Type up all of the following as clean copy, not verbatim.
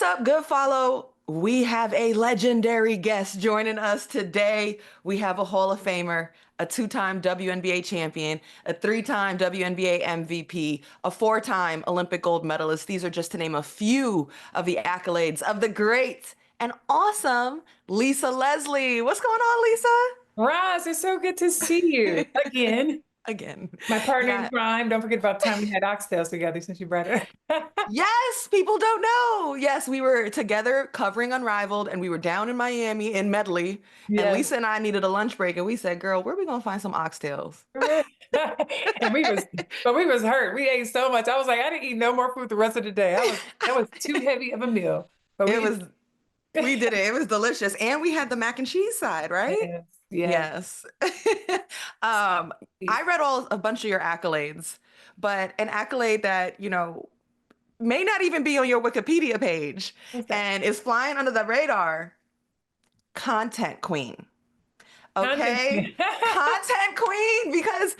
What's up, good follow? We have a legendary guest joining us today. We have a Hall of Famer, a two-time WNBA champion, a three-time WNBA MVP, a four-time Olympic gold medalist. These are just to name a few of the accolades of the great and awesome Lisa Leslie. What's going on, Lisa? Roz, it's so good to see you again. Again, My partner in got crime. Don't forget about the time we had oxtails together since you brought it up. yes, people don't know. Yes, we were together covering Unrivaled and we were down in Miami in Medley. And Yes. Lisa and I needed a lunch break and we said, girl, where are we gonna find some oxtails? And we was hurt. We ate so much. I was like, I didn't eat no more food the rest of the day. That was too heavy of a meal. But It we was, we did it. It was delicious. And we had the mac and cheese side, right? yes, yes. Yes. Um, I read a bunch of your accolades, but an accolade that, may not even be on your Wikipedia page What's that? and is flying under the radar. Content queen. Content. Okay? Content queen, because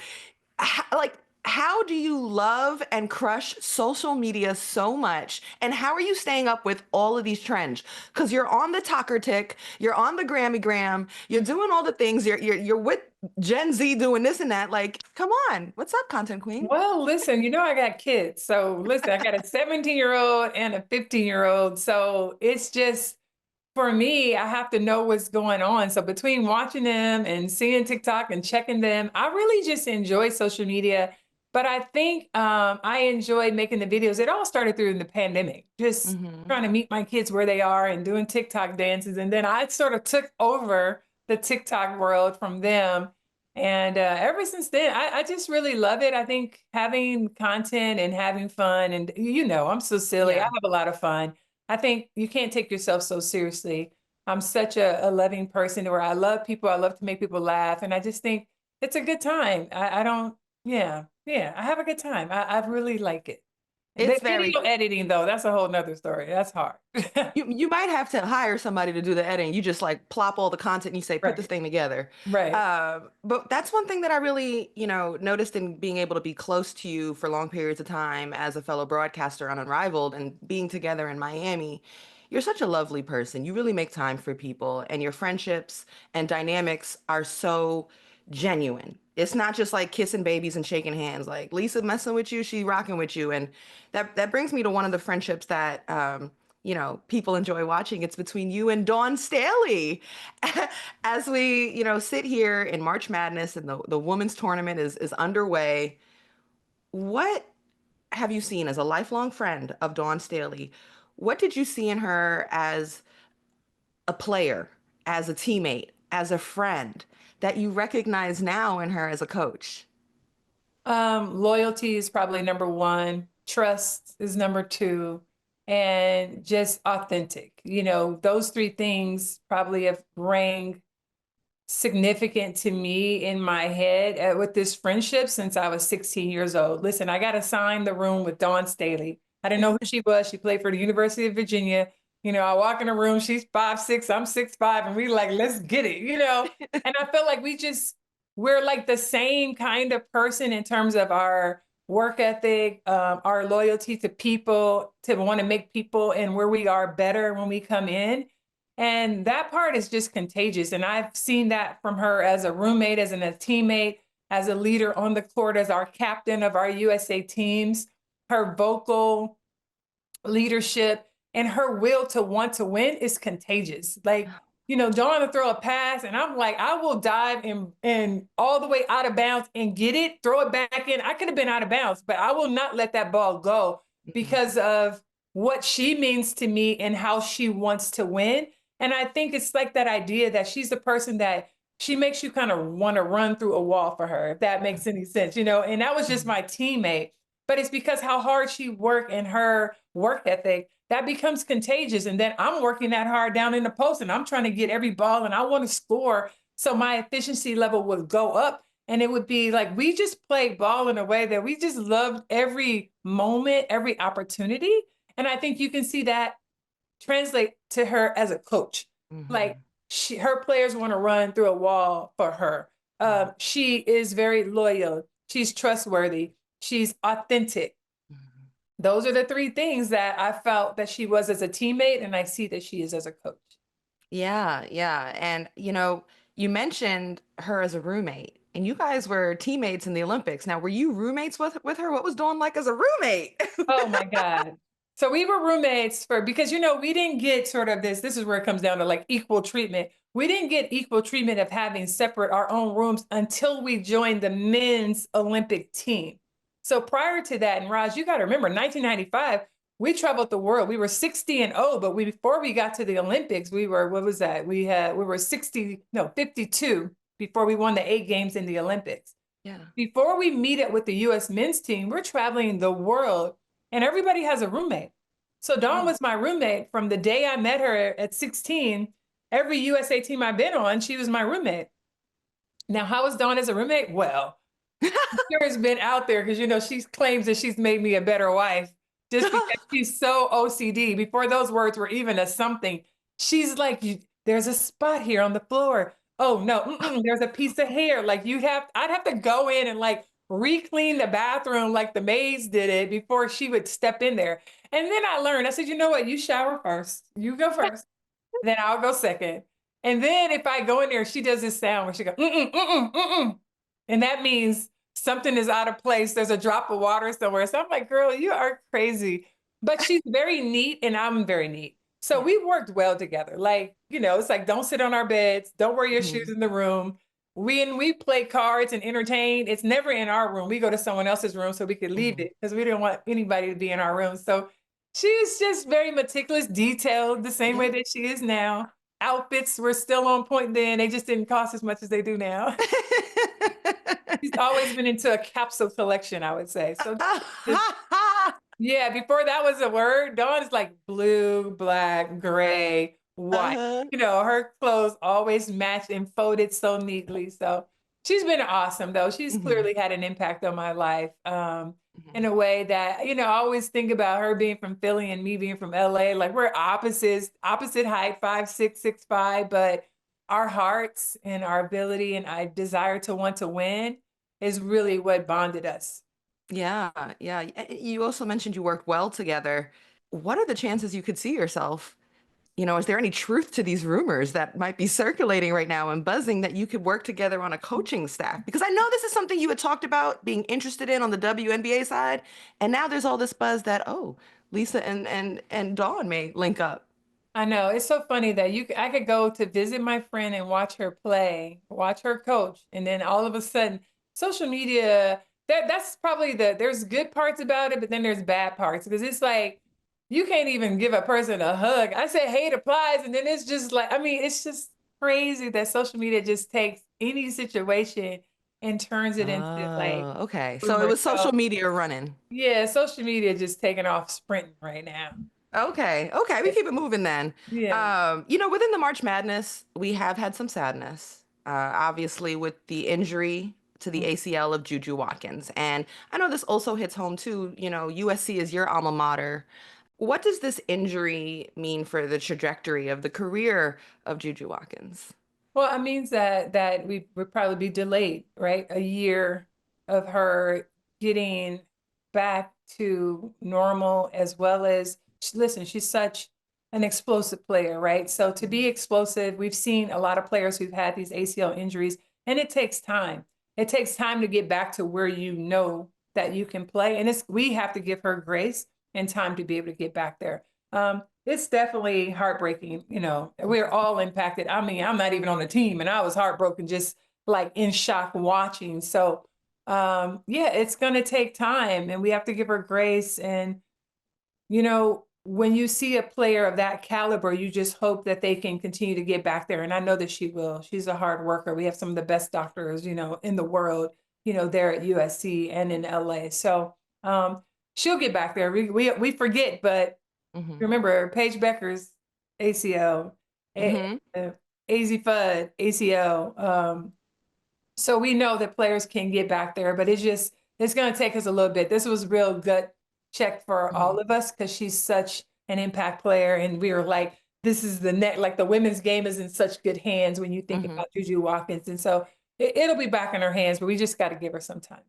how do you love and crush social media so much? And how are you staying up with all of these trends? Because you're on the Talker Tick, you're on the Grammy Gram, you're doing all the things, you're with Gen Z doing this and that. Like, come on, what's up, content queen? Well, listen, I got kids. So listen, I got a 17-year-old and a 15-year-old. So it's just for me, I have to know what's going on. So between watching them and seeing TikTok and checking them, I really just enjoy social media. But I think I enjoy making the videos. It all started through the pandemic, just Hmm. trying to meet my kids where they are and doing TikTok dances. And then I sort of took over the TikTok world from them. And ever since then, I just really love it. I think having content and having fun, and I'm so silly. I Yeah. have a lot of fun. I think you can't take yourself so seriously. I'm such a loving person where I love people. I love to make people laugh. And I just think it's a good time. I don't, yeah, yeah, I have a good time. I really like it. The It's very video editing, though, that's a whole nother story. That's hard. you might have to hire somebody to do the editing. You just like plop all the content and you say, put this Right, thing together. right. But that's one thing that I really, noticed in being able to be close to you for long periods of time as a fellow broadcaster on Unrivaled and being together in Miami. You're such a lovely person. You really make time for people, and your friendships and dynamics are so genuine. It's not just like kissing babies and shaking hands. Like Lisa messing with you, she rocking with you, and that brings me to one of the friendships that people enjoy watching. It's between you and Dawn Staley. As we, sit here in March Madness and the women's tournament is underway. What have you seen as a lifelong friend of Dawn Staley? What did you see in her as a player, as a teammate, as a friend that you recognize now in her as a coach? Loyalty is probably number one. Trust is number two. And just authentic. Those three things probably have rang significant to me in my head with this friendship since I was 16 years old. Listen, I got assigned the room with Dawn Staley. I didn't know who she was. She played for the University of Virginia. I walk in the room, she's 5'6", I'm 6'5", and we like, let's get it. And I felt like we're like the same kind of person in terms of our work ethic, our loyalty to people, to want to make people and where we are better when we come in. And that part is just contagious. And I've seen that from her as a roommate, as a teammate, as a leader on the court, as our captain of our USA teams, her vocal leadership and her will to want to win is contagious. Like, Dawn to throw a pass, and I'm like, I will dive and all the way out of bounds and get it, throw it back in. I could have been out of bounds, but I will not let that ball go because of what she means to me and how she wants to win. And I think it's like that idea that she's the person that she makes you kind of want to run through a wall for her, if that makes any sense. And that was just my teammate, but it's because how hard she worked and her work ethic that becomes contagious. And then I'm working that hard down in the post and I'm trying to get every ball and I want to score. So my efficiency level would go up. And it would be like, we just played ball in a way that we just loved every moment, every opportunity. And I think you can see that translate to her as a coach. Like Mhm. her players want to run through a wall for her. Mhm. She is very loyal. She's trustworthy. She's authentic. Mhm. those are the three things that I felt that she was as a teammate, and I see that she is as a coach. Yeah, yeah. And you mentioned her as a roommate, and you guys were teammates in the Olympics. Now, were you roommates with her? What was Dawn like as a roommate? Oh my God. So we were roommates for because we didn't get sort of this is where it comes down to like equal treatment. We didn't get equal treatment of having separate our own rooms until we joined the men's Olympic team. So prior to that, and Raj, you got to remember 1995, we traveled the world. We were 60 and 0, but before we got to the Olympics, we were what was that? We were 60, no, 52 before we won the 8 games in the Olympics. Yeah. Before we meet up with the US men's team, we're traveling the world and everybody has a roommate. So Dawn Yeah. was my roommate from the day I met her at 16. Every USA team I've been on, she was my roommate. Now, how is Dawn as a roommate? Well, sure has been out there because she claims that she's made me a better wife just because she's so OCD. Before those words were even a something, she's like, "There's a spot here on the floor. Oh no, there's a piece of hair. Like I'd have to go in and like re-clean the bathroom like the maids did it before she would step in there." And then I learned. I said, "You know what? You shower first. You go first, then I'll go second. And then if I go in there, she does this sound where she goes, mm-mm, mm-mm, mm-mm. And that means something is out of place. There's a drop of water somewhere. So I'm like, girl, you are crazy. But she's very neat and I'm very neat. So Yeah. we worked well together. Like, it's like, don't sit on our beds. Don't wear your shoes Mhm. in the room. We play cards and entertain. It's never in our room. We go to someone else's room so we could leave Mhm. it because we didn't want anybody to be in our room. So she was just very meticulous, detailed, the same way Yeah. that she is now. Outfits were still on point then. They just didn't cost as much as they do now. She's always been into a capsule collection, I would say. So just yeah, before that was a word, Dawn is like blue, black, gray, white. Uh-huh. Her clothes always matched and folded so neatly. So she's been awesome, though. She's Mhm. clearly had an impact on my life in Mhm. a way that, I always think about her being from Philly and me being from LA. Like we're opposites, opposite height, 5'6", 6'5", but our hearts and our ability and our desire to want to win is really what bonded us. Yeah, yeah. You also mentioned you worked well together. What are the chances you could see yourself? Is there any truth to these rumors that might be circulating right now and buzzing that you could work together on a coaching staff? Because I know this is something you had talked about being interested in on the WNBA side, and now there's all this buzz that, oh, Lisa and Dawn may link up. I know. It's so funny that I could go to visit my friend and watch her play, watch her coach, and then all of a sudden, social media, that's probably there's good parts about it, but then there's bad parts because it's like you can't even give a person a hug. I say hate applies, and then it's just like, I mean, it's just crazy that social media just takes any situation and turns it into like Oh, okay. So it rumors. was social So media running. yeah, social media just taking off sprinting right now. Okay, okay, we keep it moving then. Yeah. Within the March Madness, we have had some sadness, obviously with the injury to the ACL of Juju Watkins. And I know this also hits home too. USC is your alma mater. What does this injury mean for the trajectory of the career of Juju Watkins? Well, it means that we would probably be delayed, right? A year of her getting back to normal as well as listen, she's such an explosive player, right? So to be explosive, we've seen a lot of players who've had these ACL injuries, and it takes time. It takes time to get back to where you know that you can play. And we have to give her grace and time to be able to get back there. It's definitely heartbreaking. We're all impacted. I mean, I'm not even on the team, and I was heartbroken, just like in shock watching. So, yeah, it's going to take time, and we have to give her grace. And when you see a player of that caliber, you just hope that they can continue to get back there. And I know that she will. She's a hard worker. We have some of the best doctors, in the world, there at USC and in LA. So, she'll get back there. We forget, but Hmm. remember Paige Becker's ACL, Hmm. uh, AZ Fudd ACL. So we know that players can get back there, but it's going to take us a little bit. This was real gut check for all Hmm. of us because she's such an impact player, and we were like, this is the net. Like the women's game is in such good hands when you think Hmm. about Juju Watkins, and so it'll be back in her hands, but we just got to give her some time.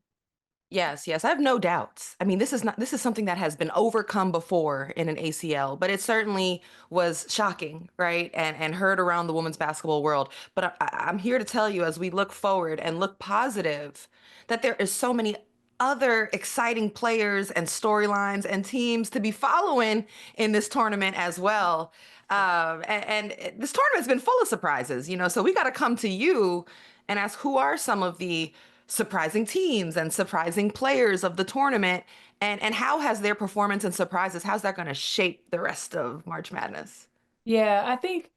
Yes, yes, I have no doubts. I mean, this is something that has been overcome before in an ACL, but it certainly was shocking, right? And heard around the women's basketball world. But I'm here to tell you, as we look forward and look positive, that there is so many other exciting players and storylines and teams to be following in this tournament as well. And this tournament's been full of surprises, so we got to come to you and ask, who are some of the surprising teams and surprising players of the tournament, and how has their performance and surprises, how's that going to shape the rest of March Madness? Yeah, I think,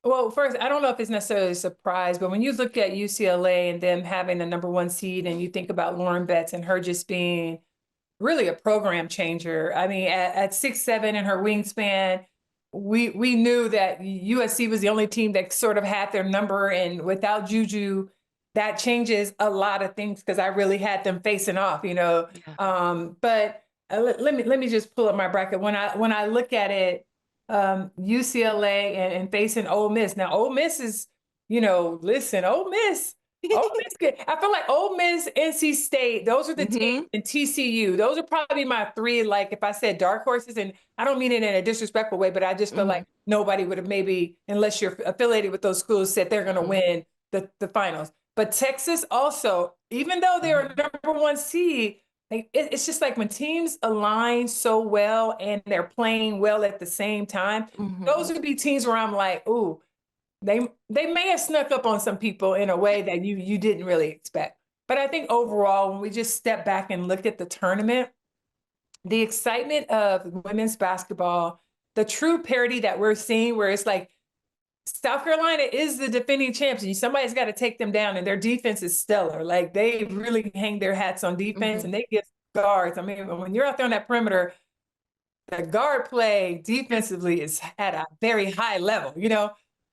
well, first, I don't know if it's necessarily a surprise, but when you look at UCLA and them having the number one seed, and you think about Lauren Betts and her just being really a program changer. I mean, at 6'7" and her wingspan, we knew that USC was the only team that sort of had their number, and without Juju, that changes a lot of things because I really had them facing off, you know. Yeah. But let me just pull up my bracket. When I look at it, UCLA and facing Ole Miss. Now, Ole Miss is, listen, Ole Miss. Ole Miss good. I feel like Ole Miss, NC State, those are the teams, Hmm. and TCU. Those are probably my three. Like if I said dark horses, and I don't mean it in a disrespectful way, but I just feel like Hmm. nobody would have, maybe, unless you're affiliated with those schools, said they're going to Hmm. win the finals. But Texas also, even though they're a Hmm. number one seed, like it's just like when teams align so well and they're playing well at the same time, Hmm. those would be teams where I'm like, ooh, they may have snuck up on some people in a way that you didn't really expect. But I think overall, when we just step back and look at the tournament, the excitement of women's basketball, the true parity that we're seeing, where it's like South Carolina is the defending champs, and somebody's got to take them down, and their defense is stellar. Like they really hang their hats on defense, Hmm. and they give guards. I mean, when you're out there on that perimeter, the guard play defensively is at a very high level, you know?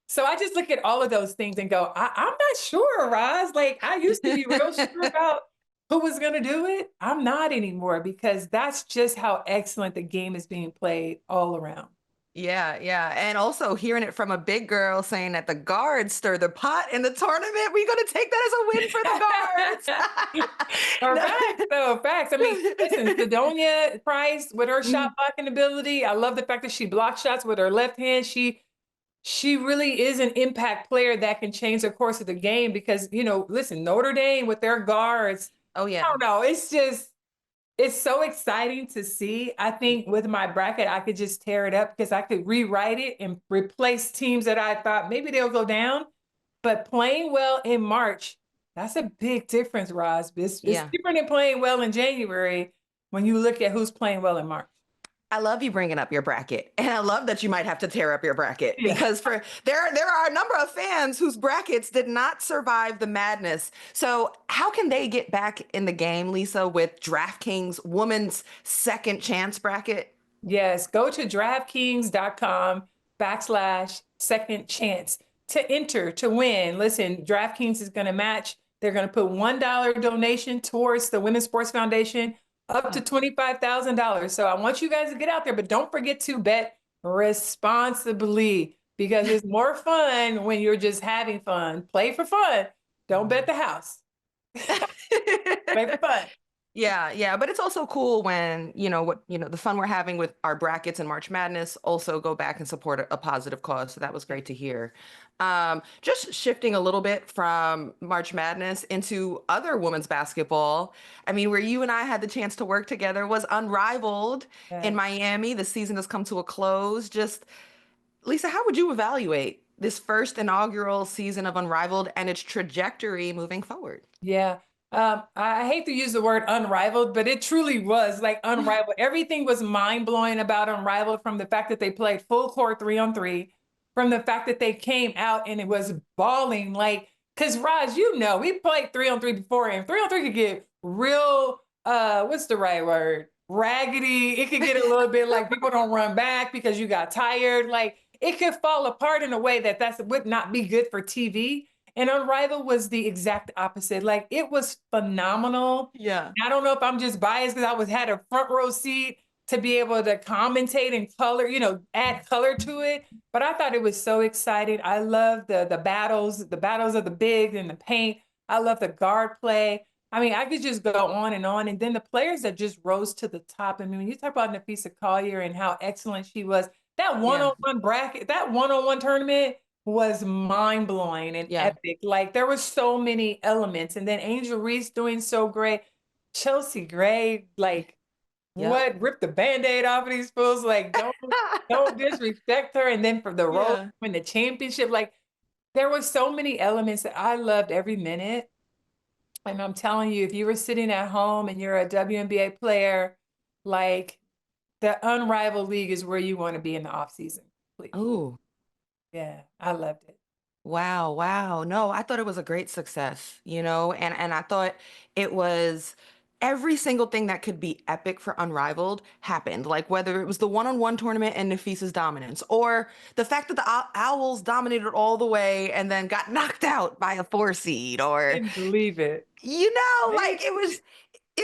So I just look at all of those things and go, I'm not sure, Roz. Like I used to be real sure about who was going to do it. I'm not anymore because that's just how excellent the game is being played all around. Yeah, yeah. And also hearing it from a big girl saying that the guards stir the pot in the tournament, we're going to take that as a win for Or the facts, though, facts. I mean, listen, guards. Sidonia Price with her shot Mm, blocking ability. I love the fact that she blocks shots with her left hand. She really is an impact player that can change the course of the game because, listen, Notre Dame with their guards, oh, I yeah. don't know. It's so exciting to see. I think with my bracket, I could just tear it up because I could rewrite it and replace teams that I thought maybe they'll go down. But playing well in March, that's a big difference, Roz. It's Yeah. different than playing well in January when you look at who's playing well in March. I love you bringing up your bracket, and I love that you might have to tear up your bracket Yeah. because there are a number of fans whose brackets did not survive the madness. So how can they get back in the game, Lisa, with DraftKings Women's Second Chance bracket? Yes, go to DraftKings.com/second chance to enter to win. Listen, DraftKings is going to match. They're going to put $1 donation towards the Women's Sports Foundation up to $25,000. So I want you guys to get out there, but don't forget to bet responsibly because it's more fun when you're just having fun. Play for fun. Don't bet the house. Play for fun. Yeah, yeah, but it's also cool when, the fun we're having with our brackets and March Madness also go back and support a positive cause. So that was great to hear. Just shifting a little bit from March Madness into other women's basketball. I mean, where you and I had the chance to work together was Unrivaled in Yeah. Miami. The season has come to a close. Just, Lisa, how would you evaluate this first inaugural season of Unrivaled and its trajectory moving forward? Yeah. I hate to use the word unrivaled, but it truly was like unrivaled. Everything was mind blowing about Unrivaled, from the fact that they played full court 3-on-3, from the fact that they came out and it was balling. Like, because Raj, we played 3-on-3 before, and 3-on-3 could get real, what's the right word? Raggedy. It could get a little bit like people don't run back because you got tired. Like, it could fall apart in a way that would not be good for TV. And Unrivaled was the exact opposite. Like it was phenomenal. Yeah. I don't know if I'm just biased because had a front row seat to be able to commentate and color, add color to it. But I thought it was so exciting. I love the battles of the bigs and the paint. I love the guard play. I mean, I could just go on and on. And then the players that just rose to the top. I mean, when you talk about Nafisa Collier and how excellent she was, that Yeah. one-on-one bracket, that one-on-one tournament was mind-blowing and Yeah. epic. Like there were so many elements. And then Angel Reese doing so great. Chelsea Gray, like Yep. what? Rip the band-aid off of these fools. Like, don't disrespect her. And then for the role Yeah. in the championship, like there were so many elements that I loved every minute. And I'm telling you, if you were sitting at home and you're a WNBA player, like the Unrivaled League is where you want to be in the off season. Please. Oh, Yeah, I loved it. wow, wow. No, I thought it was a great success, and I thought it was every single thing that could be epic for Unrivaled happened. Like whether it was the one-on-one tournament and Nafisa's dominance, or the fact that the Owls dominated all the way and then got knocked out by a 4 seed, or Didn't believe it. like it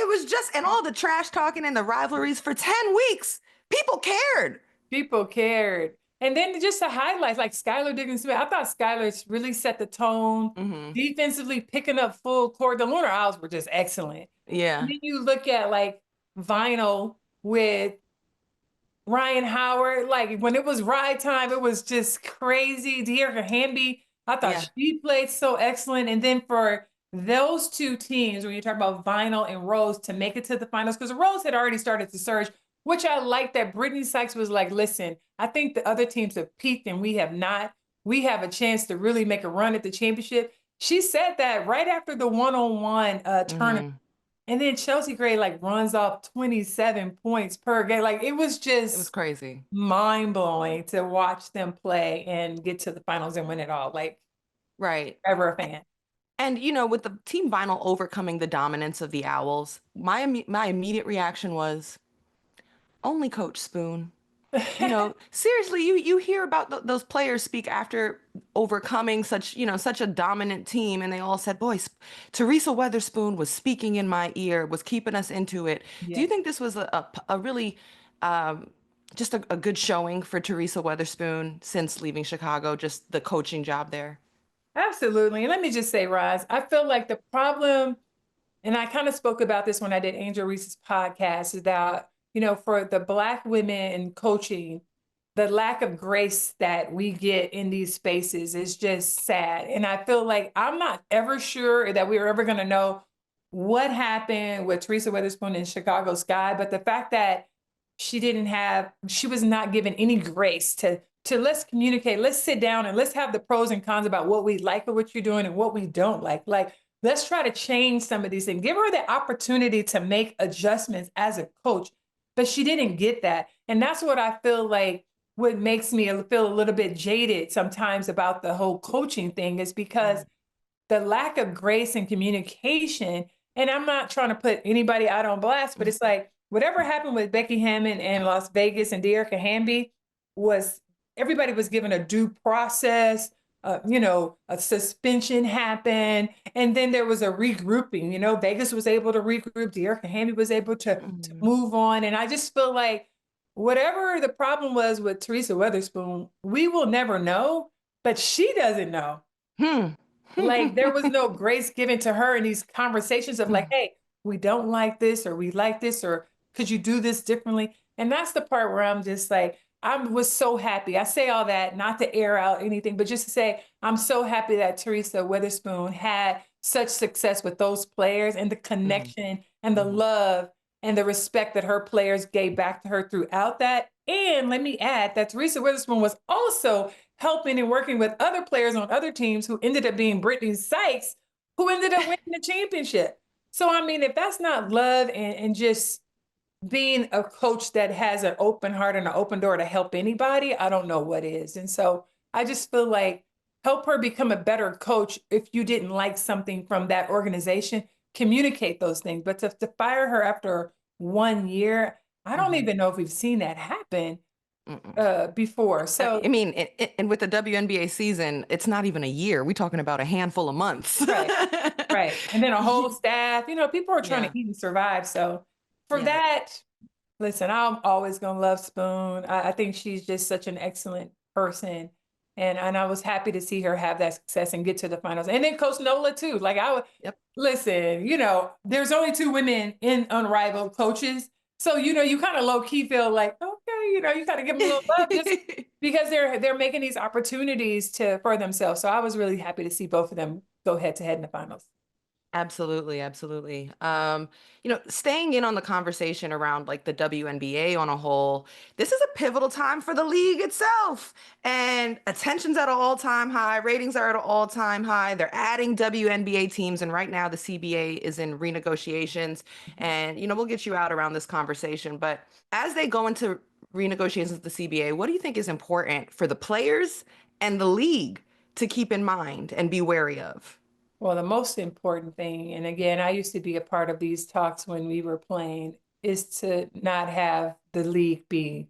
was just, and all the trash talking and the rivalries for 10 weeks. People cared. People cared. And then just the highlights, like Skylar Diggins-Smith. I thought Skylar really set the tone Hmm. defensively, picking up full court. The Lunar Owls were just excellent. And Yeah. then you look at like Vinyl with Ryan Howard, like when it was ride time, it was just crazy. Dearica Hamby, I thought Yeah. she played so excellent. And then for those two teams, when you talk about Vinyl and Rose to make it to the finals, because Rose had already started to surge, which I like that Brittany Sykes was like, listen, I think the other teams have peaked and we have not. We have a chance to really make a run at the championship. She said that right after the one-on-one tournament. Hmm. And then Chelsea Gray like runs off 27 points per game. Like it was It was just crazy. mind blowing to watch them play and get to the finals and win it all. Like Right. ever a fan. And with the team vinyl overcoming the dominance of the Owls, my immediate reaction was only Coach Spoon. Seriously, you hear about those players speak after overcoming such a dominant team, and they all said, "Boys, Teresa Weatherspoon was speaking in my ear, was keeping us into it." Do you Yeah, think this was a really just a good showing for Teresa Weatherspoon since leaving Chicago, just the coaching job there? absolutely. And let me just say, Roz, I feel like the problem, and I kind of spoke about this when I did Angel Reese's podcast, is that, for the Black women in coaching, the lack of grace that we get in these spaces is just sad. And I feel like I'm not ever sure that we're ever going to know what happened with Teresa Witherspoon in Chicago Sky, but the fact that she was not given any grace to let's communicate, let's sit down and let's have the pros and cons about what we like of what you're doing and what we don't like. Like, let's try to change some of these things. Give her the opportunity to make adjustments as a coach, but she didn't get that. And that's what I feel like what makes me feel a little bit jaded sometimes about the whole coaching thing is because Mm. the lack of grace and communication. And I'm not trying to put anybody out on blast, but it's like whatever happened with Becky Hammond and Las Vegas and Dearica Hamby was everybody was given a due process. A suspension happened, and then there was a regrouping. Vegas was able to regroup. Dearica Hamby was able to Mm. move on, and I just feel like whatever the problem was with Teresa Weatherspoon, we will never know, but she doesn't know. Hmm. Like there was no grace given to her in these conversations of like, hey, we don't like this or we like this or could you do this differently? And that's the part where I'm just like, I was so happy. I say all that not to air out anything, but just to say I'm so happy that Teresa Witherspoon had such success with those players and the Mhm. connection and the Mhm. love and the respect that her players gave back to her throughout that. And let me add that Teresa Witherspoon was also helping and working with other players on other teams who ended up being Brittany Sykes, who ended up winning the championship. So, I mean, if that's not love and just being a coach that has an open heart and an open door to help anybody, I don't know what is. And so I just feel like help her become a better coach. If you didn't like something from that organization, communicate those things. But to fire her after 1 year, I don't Mhm. even know if we've seen that happen Mm-mm. before. I So, mean, and with the WNBA season, it's not even a year. We're talking about a handful of months. right. Right. And then a whole Ye- staff, people are trying Yeah. to eat and survive. So for Yeah. that, listen, I'm always going to love Spoon. I think she's just such an excellent person. And I was happy to see her have that success and get to the finals. And then Coach Nola too. Like I would Yep. listen, there's only two women in Unrivaled coaches. So, you kind of low key feel like, okay, you kind of give them a little love just because they're making these opportunities for themselves. So I was really happy to see both of them go head to head in the finals. Absolutely, absolutely. Staying in on the conversation around like the WNBA on a whole, this is a pivotal time for the league itself. And attention's at an all-time high, ratings are at an all-time high. They're adding WNBA teams, and right now the CBA is in renegotiations. And we'll get you out around this conversation. But as they go into renegotiations with the CBA, what do you think is important for the players and the league to keep in mind and be wary of? Well, the most important thing, and again, I used to be a part of these talks when we were playing, is to not have the league be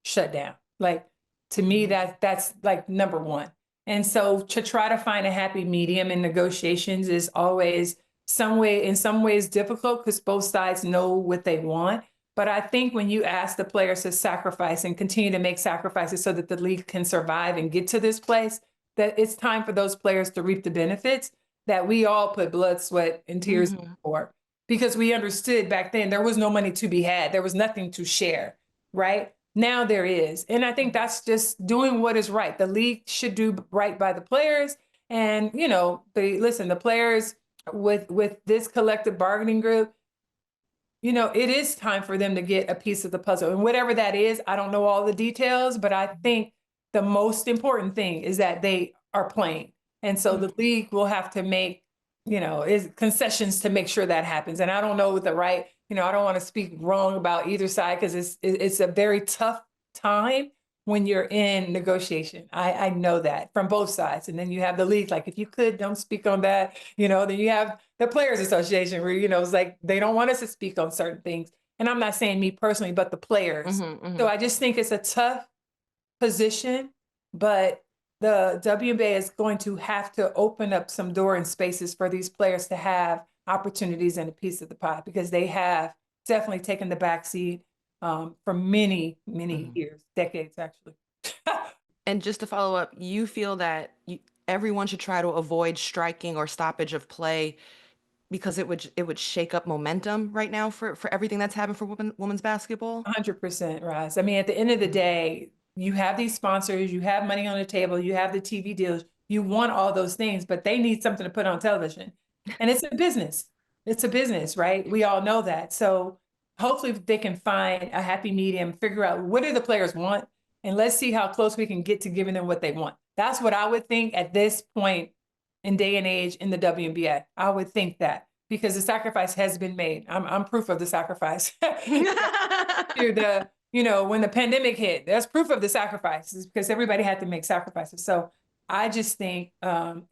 shut down. Like to me, Mhm. that's like number one. And so to try to find a happy medium in negotiations is always in some ways difficult because both sides know what they want. But I think when you ask the players to sacrifice and continue to make sacrifices so that the league can survive and get to this place, that it's time for those players to reap the benefits that we all put blood, sweat, and tears Mhm. for. Because we understood back then there was no money to be had, there was nothing to share, right? Now there is. And I think that's just doing what is right. The league should do right by the players. And, the players with this collective bargaining group, it is time for them to get a piece of the puzzle. And whatever that is, I don't know all the details, but I think the most important thing is that they are playing. And so the Mhm. league will have to make, is concessions to make sure that happens. And I don't know what the right, I don't want to speak wrong about either side because it's a very tough time when you're in negotiation. I know that from both sides. And then you have the league, like, if you could, don't speak on that. Then you have the Players Association where, it's like they don't want us to speak on certain things. And I'm not saying me personally, but the players. Mhm. So Mhm. I just think it's a tough position, but the WNBA is going to have to open up some door and spaces for these players to have opportunities and a piece of the pie because they have definitely taken the back seat for many, many Mhm. years, decades actually. And just to follow up, you feel that everyone should try to avoid striking or stoppage of play because it would shake up momentum right now for everything that's happened for women's basketball? 100%, Roz. I mean, at the end of the Mhm. day, you have these sponsors, you have money on the table, you have the TV deals, you want all those things, but they need something to put on television. And it's a business. It's a business, right? We all know that. So hopefully they can find a happy medium, figure out what do the players want, and let's see how close we can get to giving them what they want. That's what I would think at this point in day and age in the WNBA. I would think that because the sacrifice has been made. I'm proof of the sacrifice. To the, when the pandemic hit, there's proof of the sacrifices because everybody had to make sacrifices. So I just think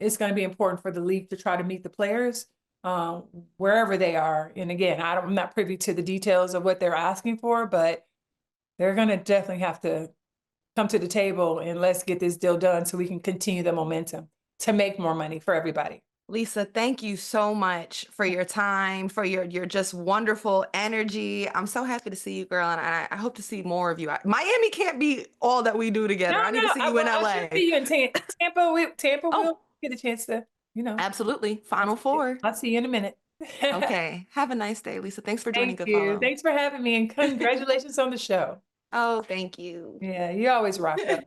it's going to be important for the league to try to meet the players um, wherever they are. And again, I'm not privy to the details of what they're asking for, but they're going to definitely have to come to the table and let's get this deal done so we can continue the momentum to make more money for everybody. Lisa, thank you so much for your time, for your just wonderful energy. I'm so happy to see you, girl, and I hope to see more of you. Miami can't be all that we do No, together. I need to no, see you in I should LA. see you in Tampa. Tampa Oh, will get a chance to, you know. absolutely. Final four. I'll see you in a minute. Okay. Have a nice day, Lisa. Thanks for joining Thank Good you. Follow. Thanks for having me and congratulations on the show. Oh, thank you. Yeah, you always rock up.